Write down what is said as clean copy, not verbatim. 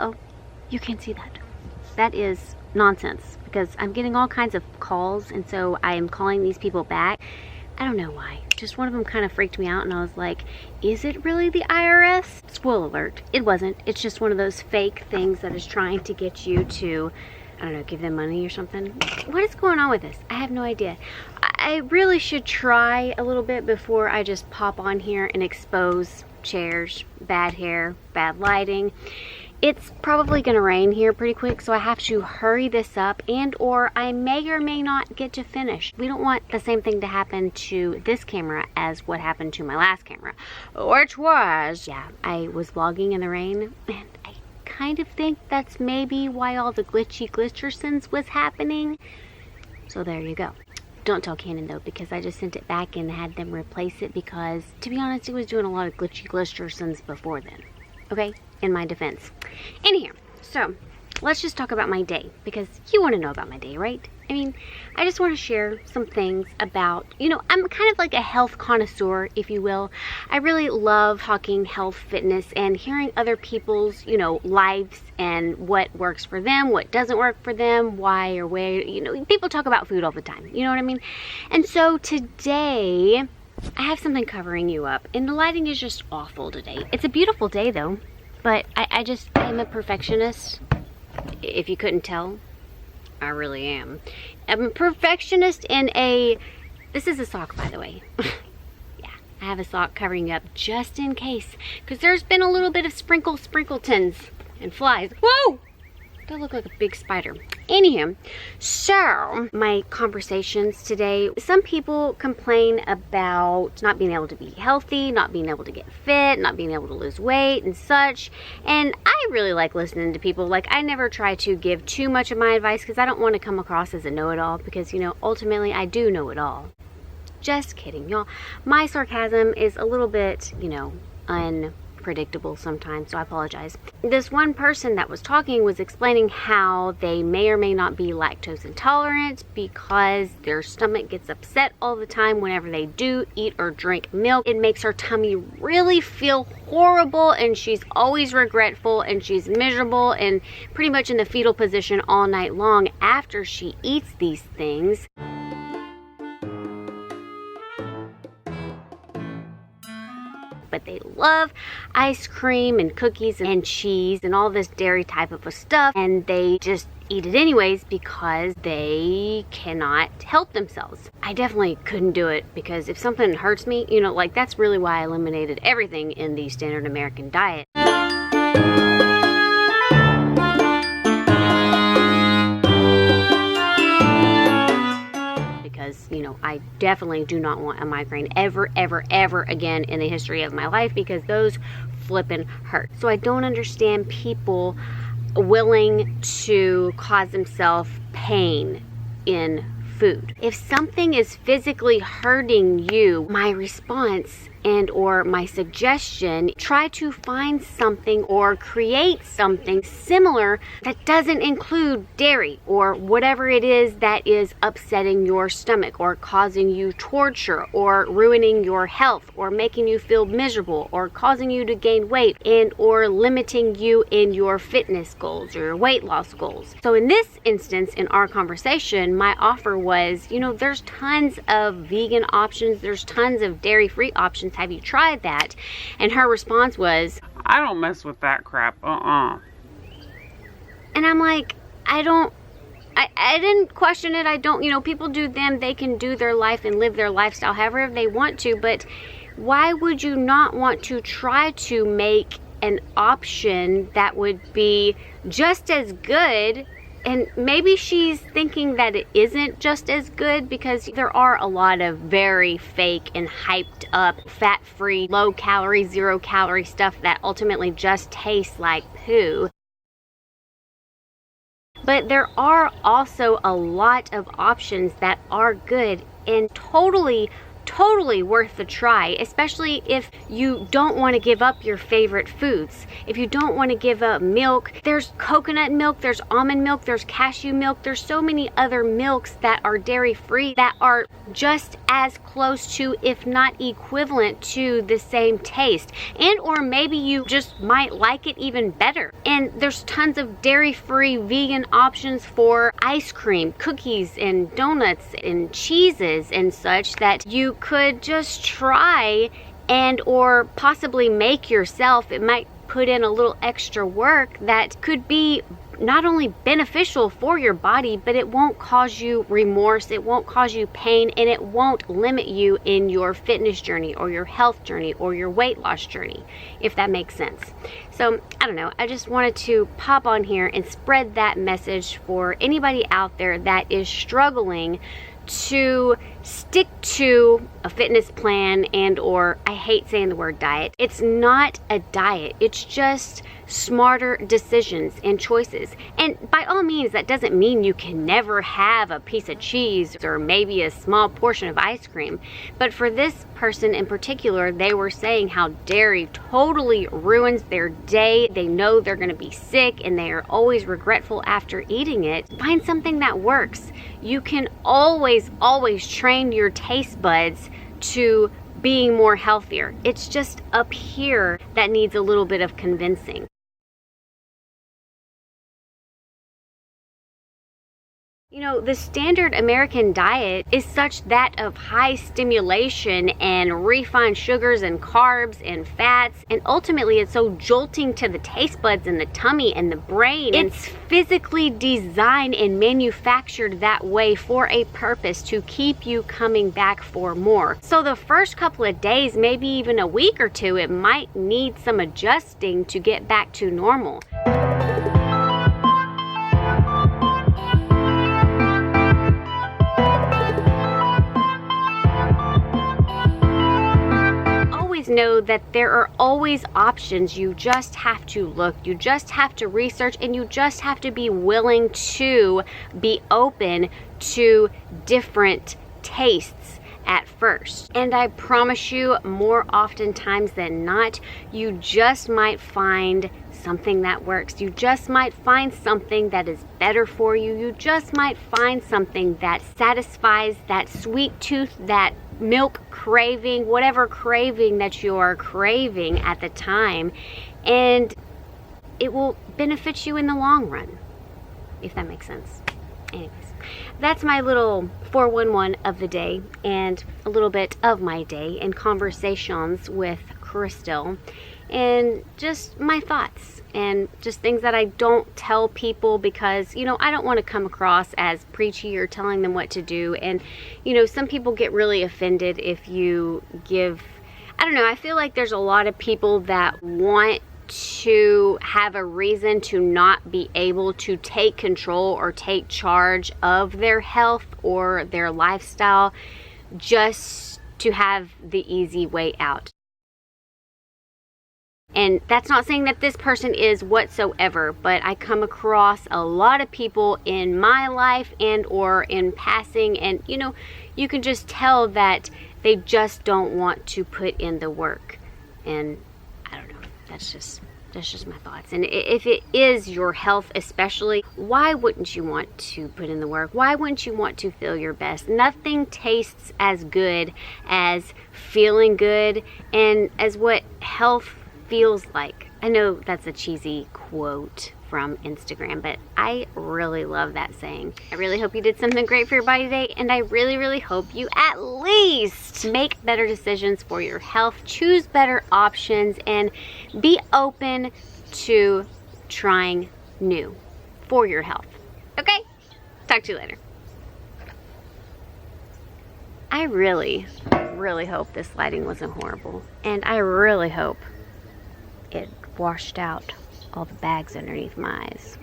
Uh-oh, you can't see that. That is nonsense, because I'm getting all kinds of calls, and so I am calling these people back. I don't know why. Just one of them kind of freaked me out, and I was like, is it really the IRS? Spoiler alert, it wasn't. It's just one of those fake things that is trying to get you to, I don't know, give them money or something. What is going on with this? I have no idea. I really should try a little bit before I just pop on here and expose chairs, bad hair, bad lighting. It's probably gonna rain here pretty quick, so I have to hurry this up, and or I may or may not get to finish. We don't want the same thing to happen to this camera as what happened to my last camera, which was, yeah, I was vlogging in the rain, and I kind of think that's maybe why all the glitchy glitchersons was happening. So there you go. Don't tell Canon though, because I just sent it back and had them replace it, because to be honest, it was doing a lot of glitchy glitchersons before then. Okay, in my defense. Anyhow, so let's just talk about my day, because you want to know about my day, right? I mean, I just want to share some things about, you know, I'm kind of like a health connoisseur, if you will. I really love talking health, fitness, and hearing other people's, you know, lives and what works for them, what doesn't work for them, why or where, you know, people talk about food all the time, you know what I mean? And so today, I have something covering you up, and the lighting is just awful today. It's a beautiful day though, but I'm a perfectionist. If you couldn't tell, I really am. I'm a perfectionist in a, this is a sock by the way. Yeah, I have a sock covering you up just in case, because there's been a little bit of sprinkletons and flies. Whoa! That look like a big spider. Anyhow, so my conversations today, some people complain about not being able to be healthy, not being able to get fit, not being able to lose weight and such. And I really like listening to people. Like, I never try to give too much of my advice, because I don't want to come across as a know-it-all, because, you know, ultimately I do know it all. Just kidding, y'all. My sarcasm is a little bit, you know, unpredictable sometimes, so I apologize. This one person that was talking was explaining how they may or may not be lactose intolerant because their stomach gets upset all the time whenever they do eat or drink milk. It makes her tummy really feel horrible, and she's always regretful, and she's miserable and pretty much in the fetal position all night long after she eats these things. But they love ice cream and cookies and cheese and all this dairy type of stuff, and they just eat it anyways because they cannot help themselves. I definitely couldn't do it, because if something hurts me, you know, like, that's really why I eliminated everything in the standard American diet. Because, you know, I definitely do not want a migraine ever, ever, ever again in the history of my life, because those flippin' hurt. So I don't understand people willing to cause themselves pain in food. If something is physically hurting you, my response and or my suggestion, try to find something or create something similar that doesn't include dairy or whatever it is that is upsetting your stomach or causing you torture or ruining your health or making you feel miserable or causing you to gain weight and or limiting you in your fitness goals or your weight loss goals. So in this instance, in our conversation, my offer was, you know, there's tons of vegan options, there's tons of dairy-free options. Have you tried that? And her response was, I don't mess with that crap. And I'm like, I didn't question it. I don't, you know, people do them. They can do their life and live their lifestyle however they want to. But why would you not want to try to make an option that would be just as good? And maybe she's thinking that it isn't just as good, because there are a lot of very fake and hyped up, fat-free, low-calorie, zero-calorie stuff that ultimately just tastes like poo. But there are also a lot of options that are good and totally totally worth the try, especially if you don't want to give up your favorite foods. If you don't want to give up milk, there's coconut milk, there's almond milk, there's cashew milk, there's so many other milks that are dairy-free that are just as close to, if not equivalent to, the same taste. And or maybe you just might like it even better. And there's tons of dairy-free vegan options for ice cream, cookies, and donuts, and cheeses and such that you could just try and or possibly make yourself. It might put in a little extra work that could be not only beneficial for your body, but it won't cause you remorse, it won't cause you pain, and it won't limit you in your fitness journey or your health journey or your weight loss journey, if that makes sense. So I don't know, I just wanted to pop on here and spread that message for anybody out there that is struggling to stick to a fitness plan and or, I hate saying the word diet. It's not a diet. It's just smarter decisions and choices. And by all means, that doesn't mean you can never have a piece of cheese or maybe a small portion of ice cream. But for this person in particular, they were saying how dairy totally ruins their day. They know they're going to be sick and they are always regretful after eating it. Find something that works. You can always train your taste buds to being more healthier. It's just up here that needs a little bit of convincing. You know, the standard American diet is such that of high stimulation and refined sugars and carbs and fats, and ultimately it's so jolting to the taste buds and the tummy and the brain. It's physically designed and manufactured that way for a purpose, to keep you coming back for more. So the first couple of days, maybe even a week or two, it might need some adjusting to get back to normal. Know that there are always options. You just have to look, you just have to research, and you just have to be willing to be open to different tastes at first. And I promise you, more oftentimes than not, you just might find something that works. You just might find something that is better for you. You just might find something that satisfies that sweet tooth, that milk craving, whatever craving that you are craving at the time, and it will benefit you in the long run, if that makes sense. Anyways, that's my little 411 of the day, and a little bit of my day in conversations with Crystal, and just my thoughts and just things that I don't tell people because, you know, I don't want to come across as preachy or telling them what to do. And, you know, some people get really offended if you give, I don't know, I feel like there's a lot of people that want to have a reason to not be able to take control or take charge of their health or their lifestyle just to have the easy way out. And that's not saying that this person is whatsoever, but I come across a lot of people in my life and or in passing, and you know, you can just tell that they just don't want to put in the work. And I don't know, that's just my thoughts. And if it is your health especially, why wouldn't you want to put in the work? Why wouldn't you want to feel your best? Nothing tastes as good as feeling good and as what health feels like. I know that's a cheesy quote from Instagram, but I really love that saying. I really hope you did something great for your body today, and I really, really hope you at least make better decisions for your health, choose better options, and be open to trying new for your health. Okay? Talk to you later. I really, really hope this lighting wasn't horrible, and I really hope it washed out all the bags underneath my eyes.